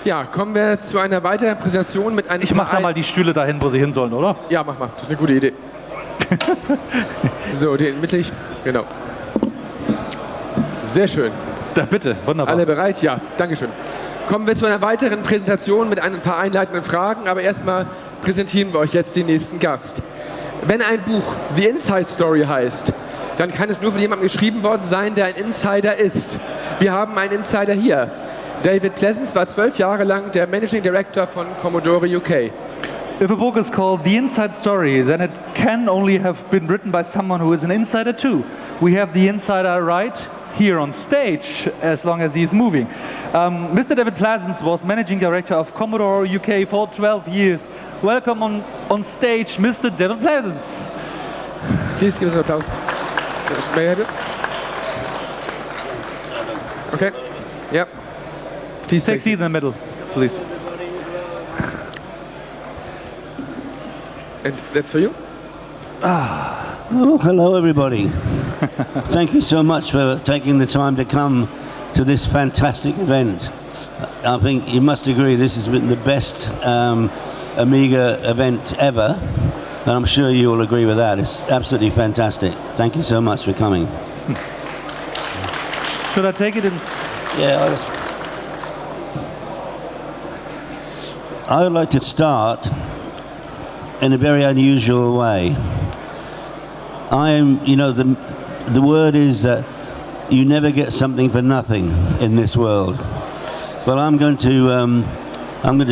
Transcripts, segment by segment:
Ja, kommen wir zu einer weiteren Präsentation mit einem... Ich mache da mal die Stühle dahin, wo sie hin sollen, oder? Ja, mach mal. Das ist eine gute Idee. So, den mittig. Genau. Sehr schön. Da, bitte, wunderbar. Alle bereit? Ja, dankeschön. Kommen wir zu einer weiteren Präsentation mit ein paar einleitenden Fragen, aber erstmal präsentieren wir euch jetzt den nächsten Gast. Wenn ein Buch The Inside Story heißt, dann kann es nur von jemandem geschrieben worden sein, der ein Insider ist. Wir haben einen Insider hier. David Pleasance war 12 Jahre lang der Managing Director von Commodore UK. If a book is called The Inside Story, then it can only have been written by someone who is an insider too. We have the insider right here on stage, as long as he is moving. Mr. David Pleasance was Managing Director of Commodore UK for 12 years. Welcome on stage, Mr. David Pleasance. Please give us an applause. May I have it? Okay. Yep. Please take a seat in the middle, please. And that's for you? Oh, hello everybody. Thank you so much for taking the time to come to this fantastic event. I think you must agree this has been the best Amiga event ever, and I'm sure you all agree with that. It's absolutely fantastic. Thank you so much for coming. Should I take it in? Yeah, I would like to start in a very unusual way. The word is that you never get something for nothing in this world. Well, I'm going to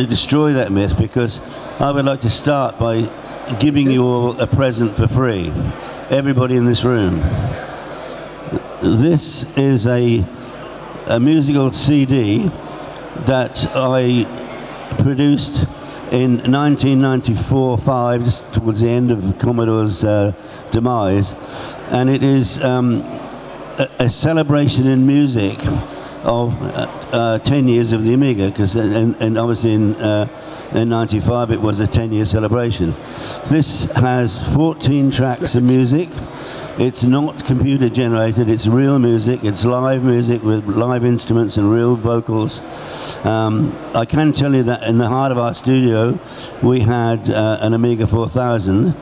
destroy that myth, because I would like to start by giving you all a present for free. Everybody in this room. This is a musical CD that I produced in 1994-5, just towards the end of Commodore's demise, and it is a celebration in music of 10 years of the Amiga, because and obviously in 95 it was a 10-year celebration. This has 14 tracks of music. It's not computer generated, it's real music, it's live music with live instruments and real vocals. I can tell you that in the heart of our studio we had an Amiga 4000.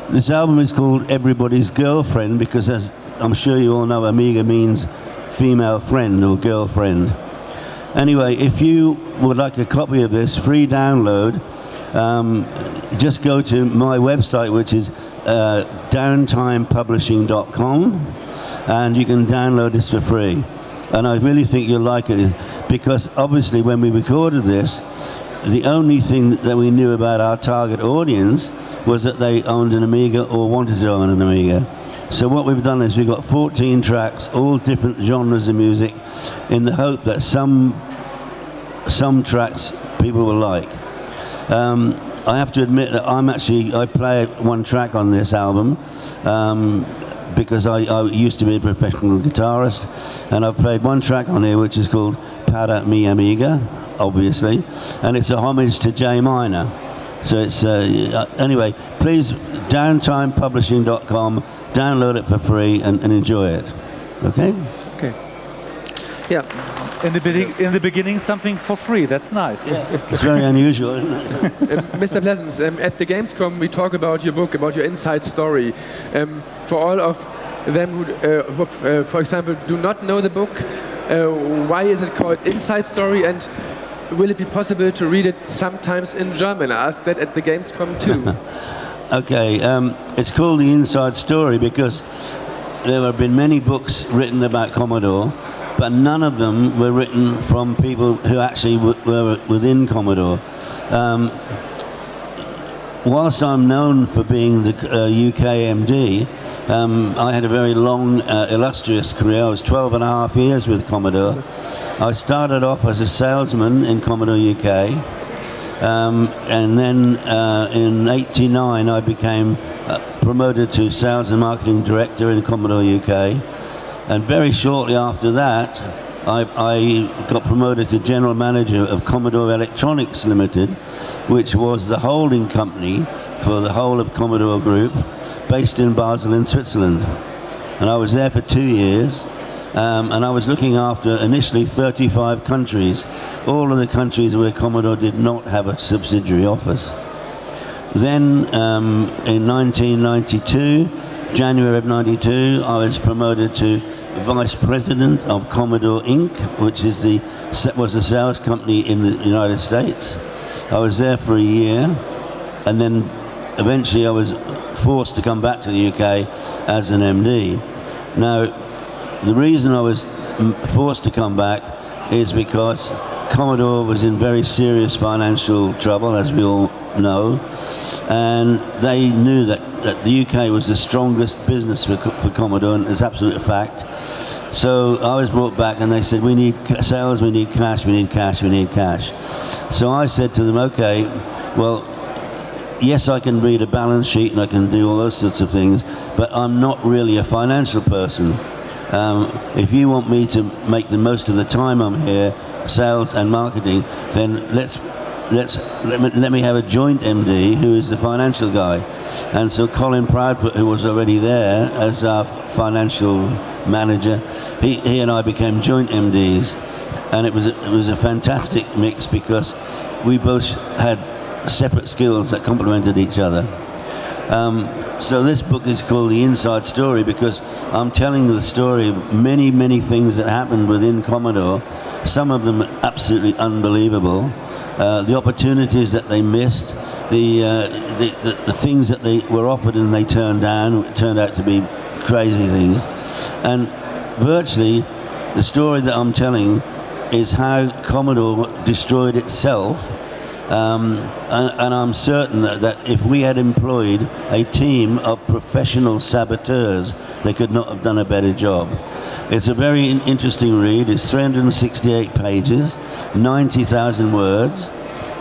This album is called Everybody's Girlfriend, because as I'm sure you all know, Amiga means female friend or girlfriend. Anyway, if you would like a copy of this, free download, just go to my website, which is downtimepublishing.com, and you can download this for free. And I really think you'll like it, because obviously when we recorded this, the only thing that we knew about our target audience was that they owned an Amiga or wanted to own an Amiga. So what we've done is we've got 14 tracks, all different genres of music, in the hope that some tracks people will like. I have to admit that I play one track on this album, because I used to be a professional guitarist, and I've played one track on here which is called Para Mi Amiga, obviously, and it's a homage to J minor. So it's, anyway, please, downtimepublishing.com, download it for free and enjoy it. Okay? Okay. Yeah. In the beginning, something for free. That's nice. Yeah. It's very unusual, isn't it? Mr. Pleasance, at the Gamescom we talk about your book, about your inside story. For all of them who for example, do not know the book, why is it called Inside Story, and will it be possible to read it sometimes in German? I asked that at the Gamescom too. Okay, it's called The Inside Story because there have been many books written about Commodore, but none of them were written from people who actually were within Commodore. Whilst I'm known for being the UK MD, I had a very long, illustrious career. I was 12 and a half years with Commodore. I started off as a salesman in Commodore UK, and then in '89 I became promoted to Sales and Marketing Director in Commodore UK. And very shortly after that, I got promoted to General Manager of Commodore Electronics Limited, which was the holding company for the whole of Commodore Group, based in Basel in Switzerland. And I was there for 2 years. And I was looking after initially 35 countries, all of the countries where Commodore did not have a subsidiary office. Then in 1992, January of 92, I was promoted to Vice President of Commodore Inc., which was a sales company in the United States. I was there for a year, and then eventually I was forced to come back to the UK as an MD. Now, the reason I was forced to come back is because Commodore was in very serious financial trouble, as we all know, and they knew that the UK was the strongest business for Commodore, and it's absolute fact. So I was brought back and they said, we need sales, we need cash, we need cash, we need cash. So I said to them, okay, well, yes, I can read a balance sheet and I can do all those sorts of things, but I'm not really a financial person. If you want me to make the most of the time I'm here, sales and marketing, then let me have a joint MD who is the financial guy. And so Colin Proudfoot, who was already there as our financial manager, he and I became joint MDs, and it was a fantastic mix because we both had separate skills that complemented each other. So this book is called The Inside Story because I'm telling the story of many, many things that happened within Commodore, some of them absolutely unbelievable, the opportunities that they missed, the things that they were offered and they turned down, turned out to be crazy things. And virtually, the story that I'm telling is how Commodore destroyed itself. And I'm certain that if we had employed a team of professional saboteurs, they could not have done a better job. It's a very interesting read. It's 368 pages, 90,000 words.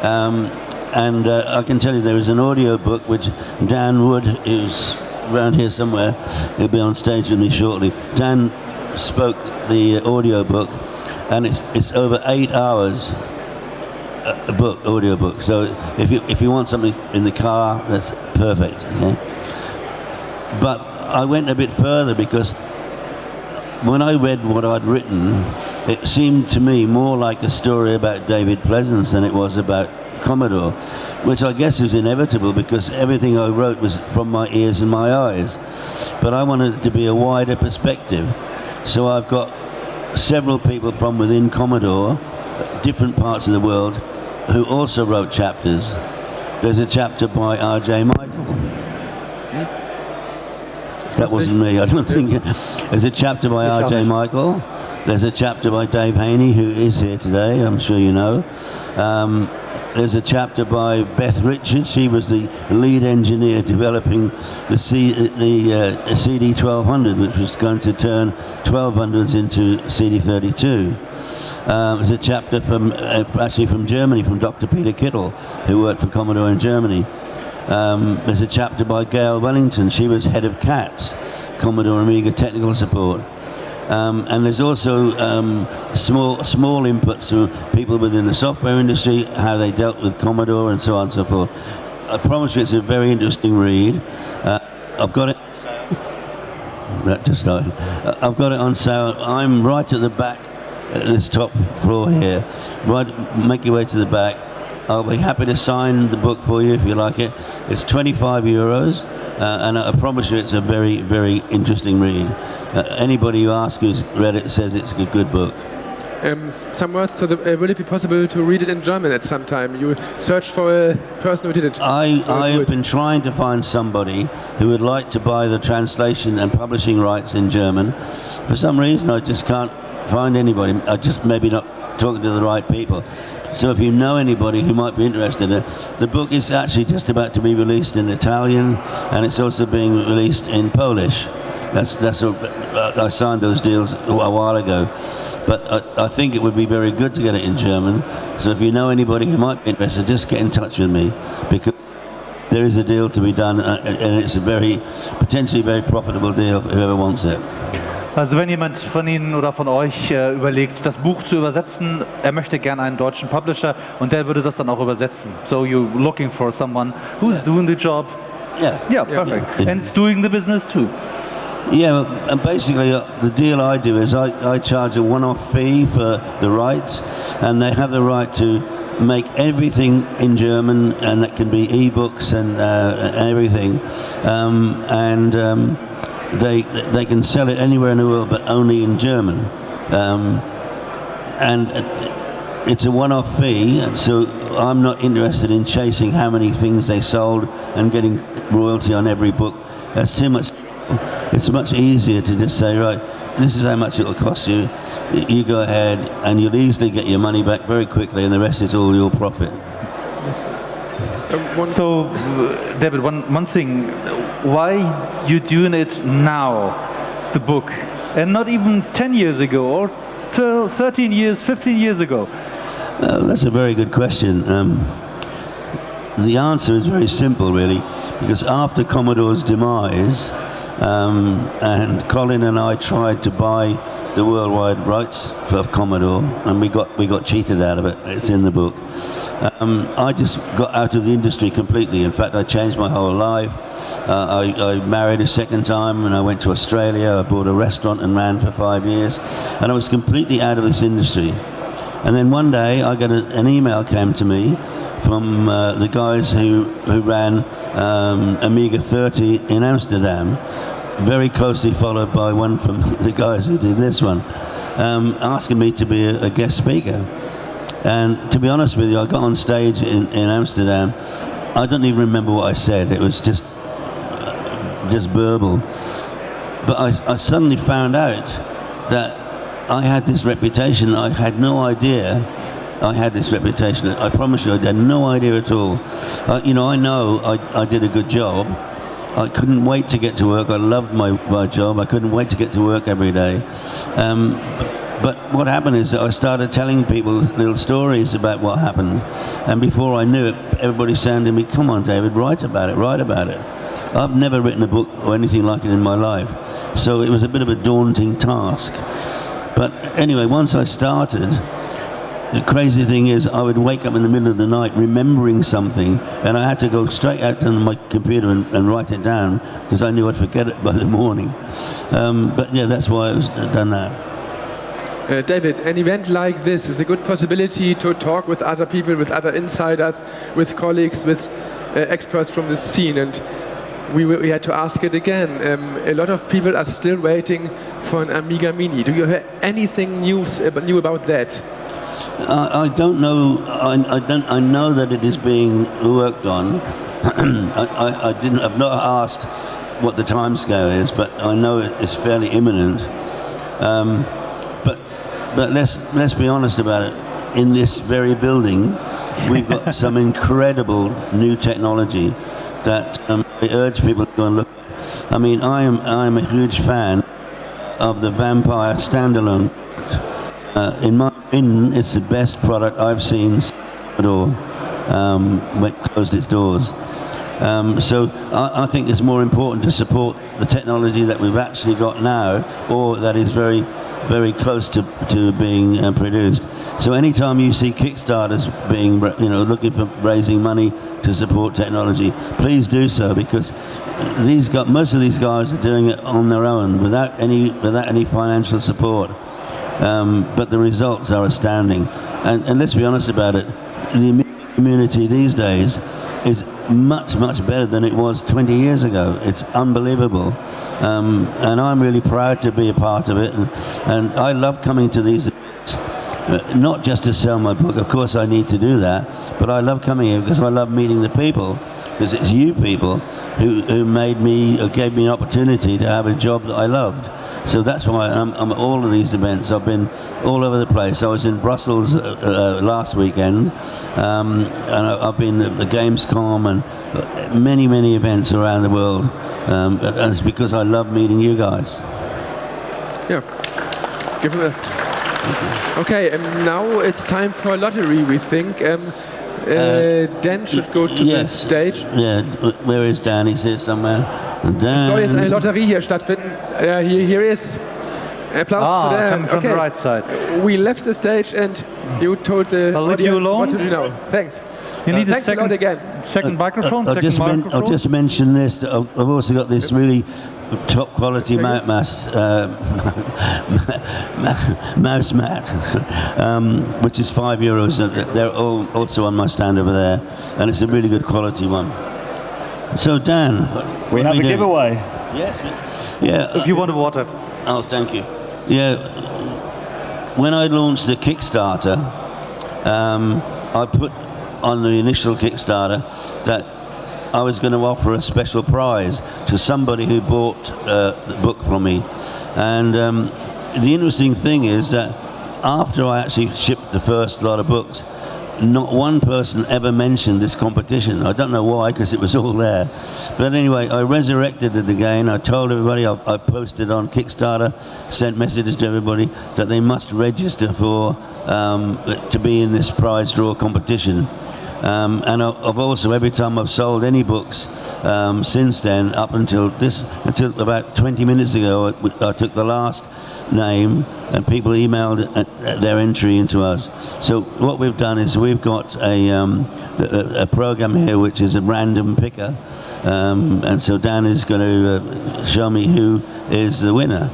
And I can tell you there is an audio book which Dan Wood, who's around here somewhere, he'll be on stage with me shortly. Dan spoke the audio book, and it's over 8 hours. Audio book. So if you want something in the car, that's perfect. Okay? But I went a bit further because when I read what I'd written, it seemed to me more like a story about David Pleasance than it was about Commodore, which I guess is inevitable because everything I wrote was from my ears and my eyes. But I wanted it to be a wider perspective. So I've got several people from within Commodore, different parts of the world, who also wrote chapters. There's a chapter by R.J. Michael. That wasn't me, I don't think. There's a chapter by R.J. Michael. There's a chapter by Dave Haney, who is here today, I'm sure you know. There's a chapter by Beth Richards. She was the lead engineer developing the CD1200, which was going to turn 1200s into CD32. There's a chapter actually from Germany, from Dr. Peter Kittel, who worked for Commodore in Germany. There's a chapter by Gail Wellington. She was head of CATS, Commodore Amiga Technical Support. And there's also small inputs from people within the software industry, how they dealt with Commodore and so on and so forth. I promise you it's a very interesting read. I've got it. That just started. I've got it on sale. I'm right at the back. This top floor here, right, make your way to the back. I'll be happy to sign the book for you if you like it. It's 25 euros, and I promise you it's a very, very interesting read. Anybody you ask who's read it says it's a good book. Some words to will it be possible to read it in German at some time? You search for a person who did it. I've been trying to find somebody who would like to buy the translation and publishing rights in German. For some reason I just can't find anybody. I just maybe not talking to the right people. So if you know anybody who might be interested, the book is actually just about to be released in Italian, and it's also being released in Polish. I signed those deals a while ago, but I think it would be very good to get it in German. So if you know anybody who might be interested, just get in touch with me, because there is a deal to be done, and it's a potentially very profitable deal for whoever wants it. Also wenn jemand von Ihnen oder von euch überlegt, das Buch zu übersetzen, er möchte gerne einen deutschen Publisher und der würde das dann auch übersetzen. So you're looking for someone who's doing the job. Yeah. Yeah, perfect. Yeah. And it's doing the business too. Yeah, and basically the deal I do is I charge a one-off fee for the rights, and they have the right to make everything in German, and that can be e-books and everything, they can sell it anywhere in the world, but only in German, and it's a one-off fee, so I'm not interested in chasing how many things they sold and getting royalty on every book. That's too much. It's much easier to just say, right, this is how much it'll cost you. You go ahead, and you'll easily get your money back very quickly, and the rest is all your profit. So, David, one thing, why you doing it now, the book, and not even 10 years ago, or 13 years, 15 years ago? That's a very good question. The answer is very simple, really, because after Commodore's demise, and Colin and I tried to buy the worldwide rights of Commodore, and we got cheated out of it. It's in the book. I just got out of the industry completely. In fact, I changed my whole life. I married a second time, and I went to Australia. I bought a restaurant and ran for 5 years, and I was completely out of this industry. And then one day, I got an email came to me from the guys who ran Amiga34 in Amsterdam, very closely followed by one from the guys who did this one, asking me to be a guest speaker. And to be honest with you, I got on stage in Amsterdam. I don't even remember what I said. It was just verbal. But I suddenly found out that I had this reputation. I had no idea I had this reputation. I promise you, I had no idea at all. I know I did a good job. I couldn't wait to get to work. I loved my job. I couldn't wait to get to work every day. But what happened is that I started telling people little stories about what happened. And before I knew it, everybody saying to me, come on, David, write about it, write about it. I've never written a book or anything like it in my life. So it was a bit of a daunting task. But anyway, once I started, the crazy thing is I would wake up in the middle of the night remembering something, and I had to go straight out to my computer and write it down, because I knew I'd forget it by the morning. But yeah, that's why I was done that. David, an event like this is a good possibility to talk with other people, with other insiders, with colleagues, with experts from the scene. And we had to ask it again. A lot of people are still waiting for an Amiga Mini. Do you have anything new about that? I don't know. I know that it is being worked on. I've not asked what the timescale is, but I know it's fairly imminent. But let's be honest about it. In this very building, we've got some incredible new technology that I urge people to go and look at. I mean, I'm a huge fan of the Vampire standalone. In my opinion, it's the best product I've seen at all when it closed its doors. So I think it's more important to support the technology that we've actually got now, or that is very, very close to being produced. So anytime you see Kickstarters being, looking for raising money to support technology, please do so, because most of these guys are doing it on their own without any financial support. But the results are astounding. And let's be honest about it, the community these days is much, much better than it was 20 years ago. It's unbelievable. And I'm really proud to be a part of it. And I love coming to these events, not just to sell my book. Of course I need to do that. But I love coming here because I love meeting the people. Because it's you people who gave me an opportunity to have a job that I loved. So that's why I'm at all of these events. I've been all over the place. I was in Brussels last weekend, and I've been at the Gamescom and many, many events around the world. And it's because I love meeting you guys. Yeah. Give him Okay, and now it's time for a lottery, we think. Dan should go to the stage. Yeah, where is Dan? He's here somewhere. Es soll jetzt eine Lotterie hier stattfinden. Here is. Applaus to Dan. Coming from the right side. We left the stage and you told the audience what to do now. Thanks. You need thanks a lot again. Second microphone. I'll just mention this. I've also got this really top quality mouse mat, which is €5. They're all also on my stand over there, and it's a really good quality one. So Dan, we have a giveaway. Yes. Yeah. If you want water. Oh, thank you. Yeah. When I launched the Kickstarter, I put on the initial Kickstarter that I was going to offer a special prize to somebody who bought the book from me. And the interesting thing is that after I actually shipped the first lot of books, not one person ever mentioned this competition. I don't know why, because it was all there. But anyway, I resurrected it again. I told everybody, I posted on Kickstarter, sent messages to everybody that they must register for to be in this prize draw competition. And I've also, every time I've sold any books since then, up until about 20 minutes ago, I took the last name and people emailed their entry into us. So what we've done is we've got a program here which is a random picker, and so Dan is going to show me who is the winner.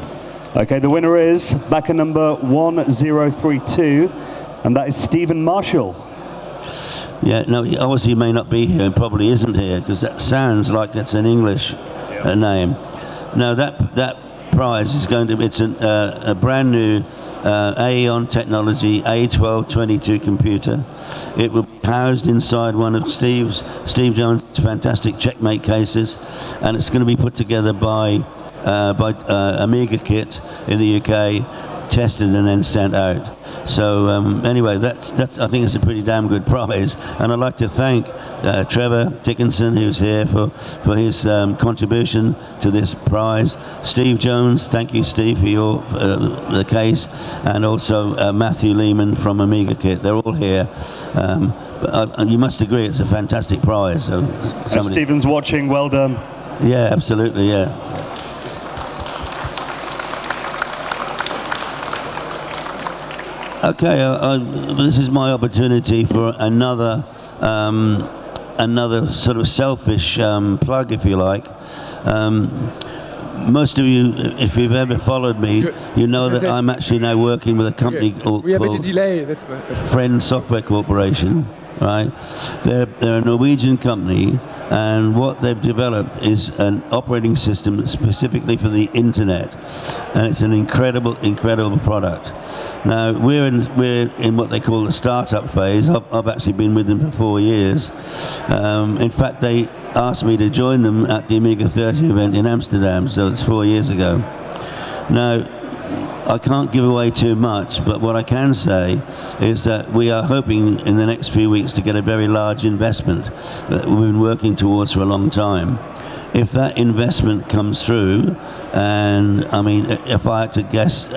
Okay, the winner is backer number 1032, and that is Stephen Marshall. Yeah, no, he obviously may not be here and probably isn't here because that sounds like it's an English name. Now that prize is going to be, it's a brand new Aeon Technology A1222 computer. It will be housed inside one of Steve Jones' fantastic checkmate cases, and it's going to be put together by Amiga Kit in the UK, tested and then sent out. So anyway, that's I think it's a pretty damn good prize, and I'd like to thank Trevor Dickinson, who's here, for his contribution to this prize. Steve Jones, thank you, Steve, for your the case, and also Matthew Lehman from Amiga Kit. They're all here. But you must agree it's a fantastic prize. So if Stephen's watching, well done. Yeah, absolutely, yeah. Okay, this is my opportunity for another sort of selfish plug, if you like. Most of you, if you've ever followed me, you know that I'm actually now working with a company called Friend Software Corporation. Right? They're a Norwegian company, and what they've developed is an operating system specifically for the internet, and it's an incredible product. Now we're in what they call the startup phase. I've actually been with them for 4 years. In fact, they asked me to join them at the Amiga30 event in Amsterdam, so it's 4 years ago. Now, I can't give away too much, but what I can say is that we are hoping in the next few weeks to get a very large investment that we've been working towards for a long time. If that investment comes through, and I mean, if I had to guess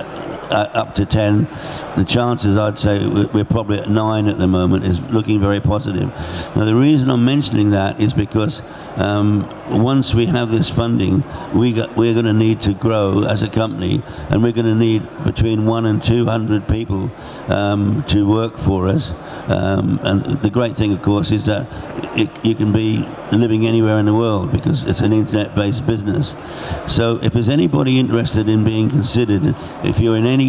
up to 10, the chances, I'd say we're probably at 9 at the moment, is looking very positive. Now the reason I'm mentioning that is because once we have this funding, we're going to need to grow as a company, and we're going to need between 100 and 200 people to work for us. And the great thing, of course, is that you can be living anywhere in the world because it's an internet-based business. So if there's anybody interested in being considered, if you're in any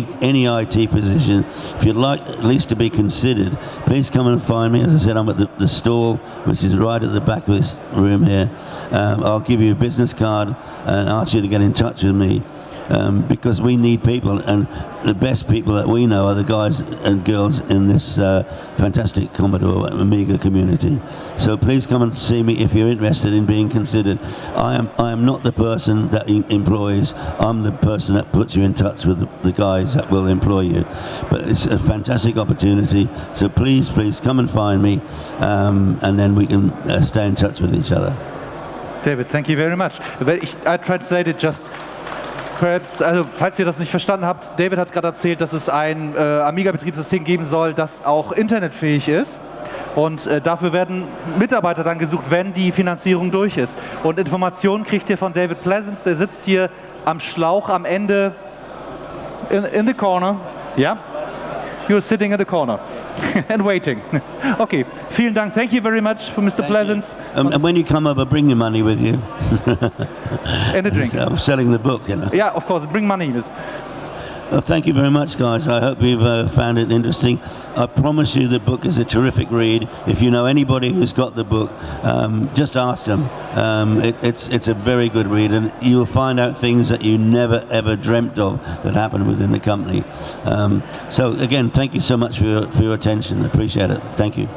IT position, if you'd like at least to be considered, please come and find me. As I said, I'm at the stall, which is right at the back of this room here. I'll give you a business card and ask you to get in touch with me. Because we need people, and the best people that we know are the guys and girls in this fantastic Commodore Amiga community. So please come and see me if you're interested in being considered. I am not the person that employs. I'm the person that puts you in touch with the guys that will employ you. But it's a fantastic opportunity. So please come and find me, and then we can stay in touch with each other. David, thank you very much. I translated just. Perhaps, also falls ihr das nicht verstanden habt, David hat gerade erzählt, dass es ein Amiga-Betriebssystem geben soll, das auch internetfähig ist. Und dafür werden Mitarbeiter dann gesucht, wenn die Finanzierung durch ist. Und Informationen kriegt ihr von David Pleasance, der sitzt hier am Schlauch am Ende in the corner. Ja? you're sitting in the corner and waiting. Okay, vielen Dank. Thank you very much for Mr. Pleasance. And when you come over, bring your money with you. And a drink. I'm selling the book, you know. Yeah, of course, bring money. Well, thank you very much, guys. I hope you've found it interesting. I promise you the book is a terrific read. If you know anybody who's got the book, just ask them. It's a very good read, and you'll find out things that you never, ever dreamt of that happened within the company. So, again, thank you so much for your attention. I appreciate it. Thank you.